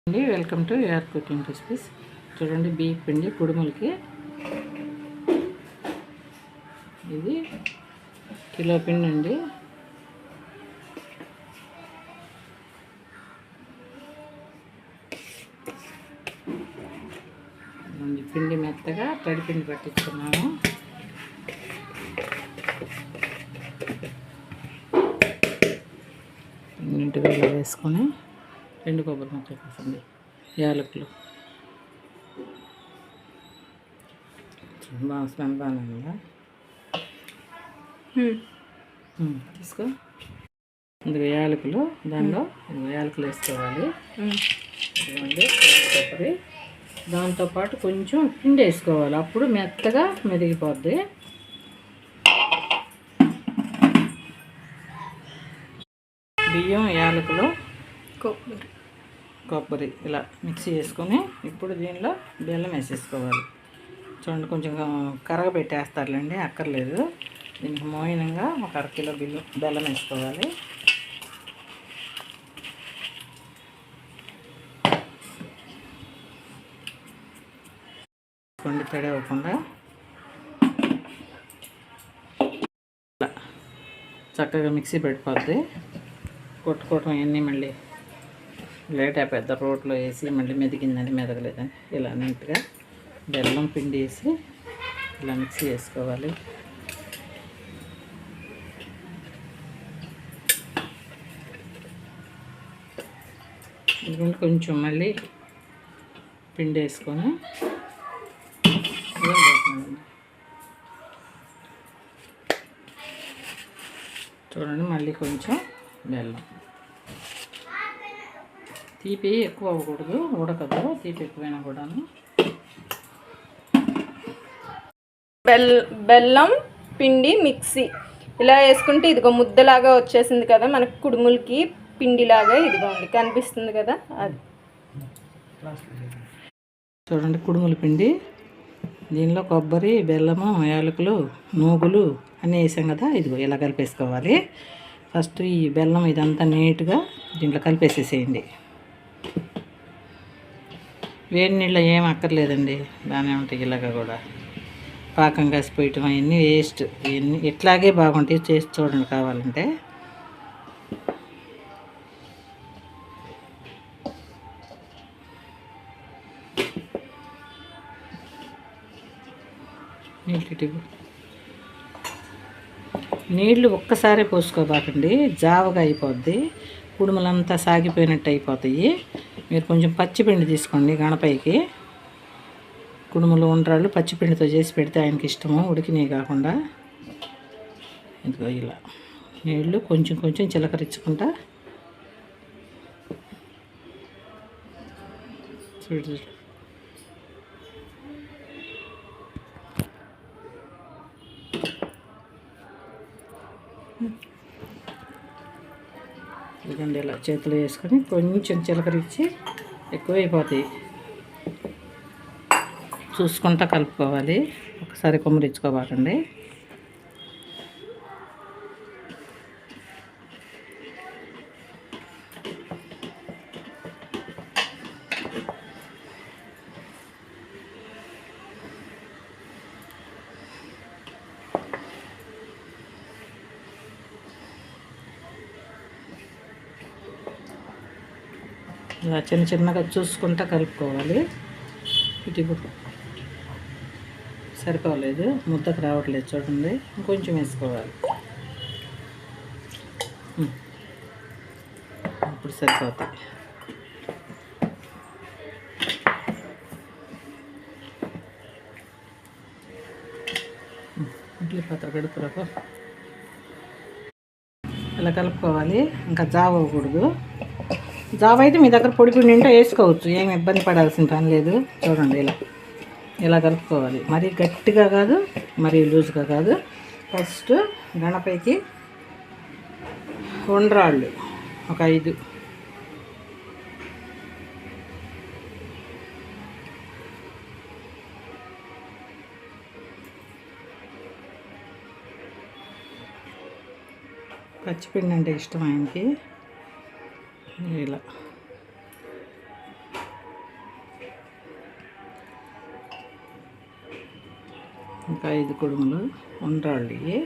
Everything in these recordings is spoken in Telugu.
అండి welcome to AR cooking recipes. చూడండి, బియ్యం పిండి కుడుములకి ఇది కిలో పిండి అండి. పిండి మెత్తగా తడి పిండి పట్టించుకున్నాము. నీట్గా వేసుకొని 2 కొబ్బరి ముక్కలు వేసండి, యాలకులు బాగా స్మెల్ బాగానే ఉందా? తీసుకో. ఇందులో యాలకులు, దానిలో యాలకులు వేసుకోవాలి. ఇదిగోండి కొబ్బరి, దాంతోపాటు కొంచెం పిండి వేసుకోవాలి, అప్పుడు మెత్తగా మెదిగిపోద్ది. బియ్యం, యాలకులు, కొబ్బరి ఇలా మిక్సీ చేసుకొని ఇప్పుడు దీనిలో బెల్లం వేసేసుకోవాలి. చూడండి, కొంచెం కరగబెట్టేస్తారులేండి, అక్కర్లేదు. దీనికి మోయినంగా 1/2 కిలో బెల్లం వేసుకోవాలి. కొండి తడి అవ్వకుండా చక్కగా మిక్సీ పెట్టుకోద్ది. కొట్టుకోవటం ఇవన్నీ మళ్ళీ లేట్ పెద్ద రోట్లో వేసి మళ్ళీ మెదిగిందని మెదగలేదని ఇలా నీట్గా బెల్లం పిండి వేసి ఇలా మిక్సీ చేసుకోవాలి. కొంచెం మళ్ళీ పిండి వేసుకొని చూడండి, మళ్ళీ కొంచెం బెల్లం. తీపి ఎక్కువ అవ్వకూడదు, ఉడకదు. తీపి ఎక్కువైనా కూడాను. బెల్లం పిండి మిక్సీ ఇలా వేసుకుంటే ఇదిగో ముద్దలాగా వచ్చేసింది కదా మనకు, కుడుములకి పిండిలాగా ఇదిగోండి కనిపిస్తుంది కదా అది. చూడండి, కుడుముల పిండి, దీనిలో కొబ్బరి, బెల్లము, యాలకులు, నూగులు అన్నీ వేసాం కదా. ఇదిగో ఇలా కలిపేసుకోవాలి. ఫస్ట్ ఈ బెల్లం ఇదంతా నీట్గా దీంట్లో కలిపేసేసేయండి. వేడి నీళ్ళు ఏం అక్కర్లేదండి, బాగానే ఉంటాయి. ఇలాగ కూడా పాకం కాసిపోయటం అవన్నీ వేస్ట్, ఇవన్నీ ఇట్లాగే బాగుంటాయి. చేసి చూడండి కావాలంటే. నీళ్ళు ఒక్కసారి పోసుకోబాకండి, జావగా అయిపోద్ది. కుడుములంతా సాగిపోయినట్టు అయిపోతాయి. మీరు కొంచెం పచ్చిపిండి తీసుకోండి గణపైకి. కుడుములు ఉండ్రాళ్ళు పచ్చిపిండితో చేసి పెడితే ఆయనకి ఇష్టము, ఉడికినవి కాకుండా. ఇదిగో ఇలా నీళ్ళు కొంచెం కొంచెం చిలకరించుకుంటా చూడు. ఇదండి ఇలా చేతులు వేసుకొని కొంచెం చిలకరించి, ఎక్కువైపోతాయి చూసుకుంటా కలుపుకోవాలి. ఒకసారి కొమ్మరించుకోబాకండి. ఇలా చిన్న చిన్నగా చూసుకుంటా కలుపుకోవాలి. ఇటు సరిపోలేదు, ముద్దకు రావట్లేదు చూడండి, ఇంకొంచెం వేసుకోవాలి. ఇప్పుడు సరిపోతాయి. ఇడ్లీ పాత్ర గడుపులకు ఇలా కలుపుకోవాలి. ఇంకా జావ అవ్వకూడదు. జావ అయితే మీ దగ్గర పొడి పిండి ఉంటే వేసుకోవచ్చు, ఏమి ఇబ్బంది పడాల్సిన పని లేదు. చూడండి, ఇలా కలుపుకోవాలి. మరీ గట్టిగా కాదు, మరీ లూజ్గా కాదు. ఫస్ట్ గణపైకి ఉండ్రాళ్ళు ఒక 5, పచ్చిపిండి అంటే ఇష్టం ఆయనకి. ఇలా ఇంకా 5 కుడుములు ఉండ్రాళ్ళు, ఇవి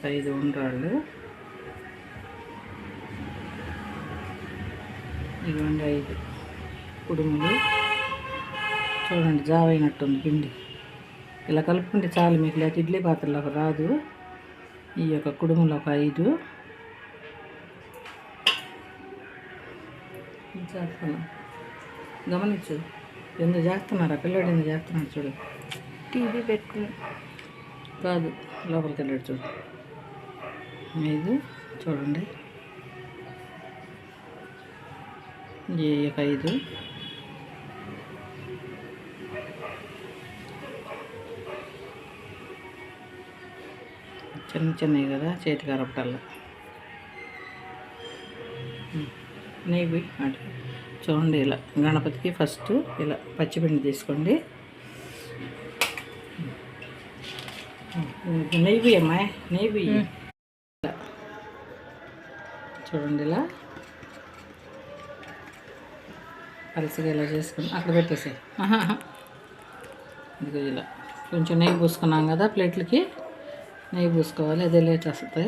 5 ఉండ్రాళ్ళు. ఇదిగోండి 5 కుడుములు. చూడండి జావ అయినట్టుంది పిండి. ఇలా కలుపుకుంటే చాలు మీకు, లేకపోతే ఇడ్లీ పాత్రలోకి రాదు. ఈ యొక్క కుడుములు ఒక 5 చేస్తున్నా. గమనించు, ఎందుకు చేస్తున్నారా పిల్లడు, ఎందుకు చేస్తున్నాడు చూడు. టీవీ పెట్టుకుని కాదు, లోపలికి వెళ్ళాడు చూడు. 5 చూడండి, ఈ యొక్క 5 చిన్న చిన్నవి కదా, చేతికి అరపటల్లా. నెయ్యి అటు చూడండి. ఇలా గణపతికి ఫస్ట్ ఇలా పచ్చిపిండి తీసుకోండి. నెయ్యి అమ్మా, నెయ్యి ఇలా చూడండి. ఇలా పలసగా ఇలా చేసుకుని అక్కడ పెట్టేసాయి. ఇదిగో ఇలా కొంచెం నెయ్యి పూసుకున్నాం కదా, ప్లేట్లకి నెయ్యి పూసుకోవాలి, అదే లేట్ వస్తుంది.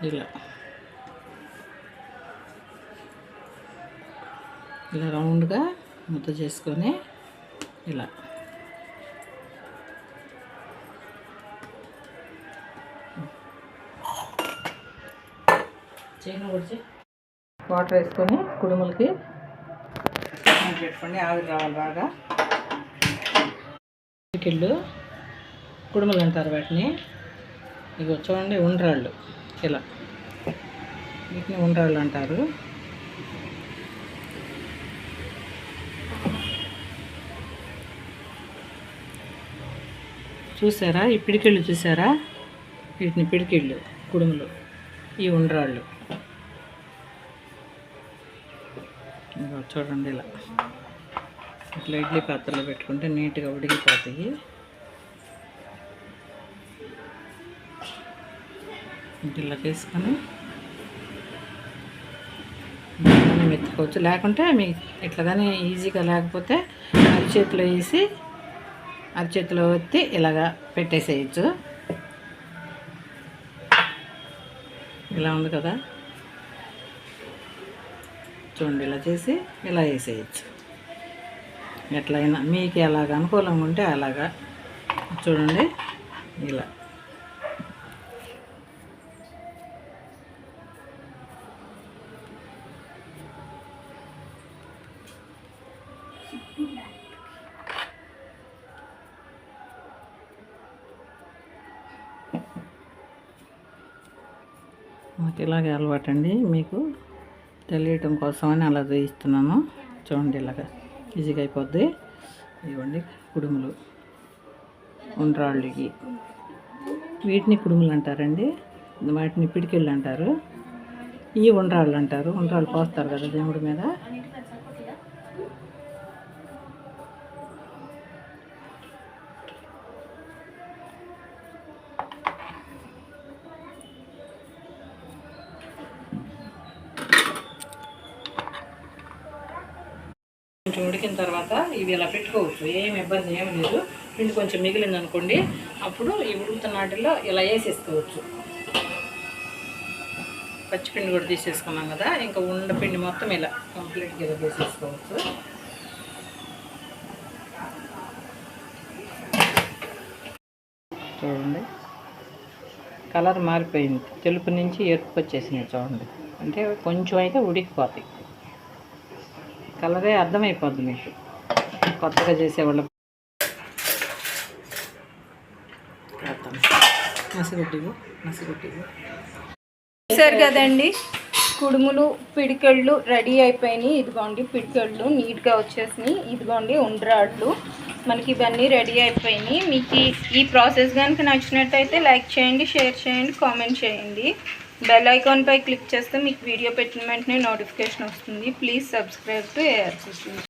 ఇలా ఇలా రౌండ్గా ముద్ద చేసుకొని ఇలా వాటర్ వేసుకొని కుడుములకి పెట్టుకోండి, ఆవిరి రావాలి బాగా. పిడికిళ్ళు కుడుములు అంటారు వాటిని. ఇగో చూడండి ఉండ్రాళ్ళు, ఇలా వీటిని ఉండ్రాళ్ళు అంటారు. చూసారా ఈ పిడికిళ్ళు, చూసారా వీటిని పిడికిళ్ళు కుడుములు, ఈ ఉండ్రాళ్ళు. ఇగో చూడండి ఇలా ఇట్లా ఇడ్లీ పాత్రలో పెట్టుకుంటే నీట్గా ఉడికిపోతాయి. ఇలా తీసుకొని మెత్తుకోవచ్చు, లేకుంటే మీ ఇట్లా కానీ ఈజీగా లేకపోతే అరిచేతిలో వేసి అరిచేతిలో ఒత్తి ఇలాగా పెట్టేసేయచ్చు. ఇలా ఉంది కదా, చూడండి ఇలా చేసి ఇలా వేసేయచ్చు. ఎట్లయినా మీకు ఎలాగ అనుకూలంగా ఉంటే అలాగా చూడండి. ఇలా మాకు ఇలాగే అలవాటండి, మీకు తెలియటం కోసమని అలా చేయిస్తున్నాను. చూడండి ఇలాగా ఈజీగా అయిపోద్ది. ఇవ్వండి కుడుములు ఉండ్రాళ్ళకి, వీటిని కుడుములు అంటారండి, వాటిని పిడికిళ్ళు అంటారు. ఈ ఉండ్రాళ్ళు అంటారు, ఉండ్రాళ్ళు పోస్తారు కదా దేవుడి మీద. కొంచెం ఉడికిన తర్వాత ఇవి ఇలా పెట్టుకోవచ్చు, ఏమి ఇబ్బంది ఏమి లేదు. పిండి కొంచెం మిగిలింది అనుకోండి, అప్పుడు ఈ ఉడుకుతున్న వాటిల్లో ఇలా వేసేసుకోవచ్చు. పచ్చిపిండి కూడా తీసేసుకున్నాం కదా, ఇంకా ఉండపిండి మొత్తం ఇలా కంప్లీట్గా ఇలా వేసేసుకోవచ్చు. చూడండి కలర్ మారిపోయింది, తెలుపు నుంచి ఎరుపు వచ్చేసినాయి. చూడండి అంటే కొంచెం అయితే ఉడికిపోతాయి, కలరే అర్థమైపోద్ది మీకు కొత్తగా చేసేవాళ్ళు. చూసారు కదండి, కుడుములు పిడికెళ్ళు రెడీ అయిపోయినాయి. ఇదిగోండి పిడికెళ్ళు నీట్గా వచ్చేసినాయి. ఇదిగోండి ఉండ్రాళ్ళు, మనకి ఇవన్నీ రెడీ అయిపోయినాయి. మీకు ఈ ప్రాసెస్ కనుక నచ్చినట్టయితే లైక్ చేయండి, షేర్ చేయండి, కామెంట్ చేయండి. బెల్ ఐకాన్పై క్లిక్ చేస్తే మీకు వీడియో పెట్టిన వెంటనే నోటిఫికేషన్ వస్తుంది. Please subscribe to ARCC.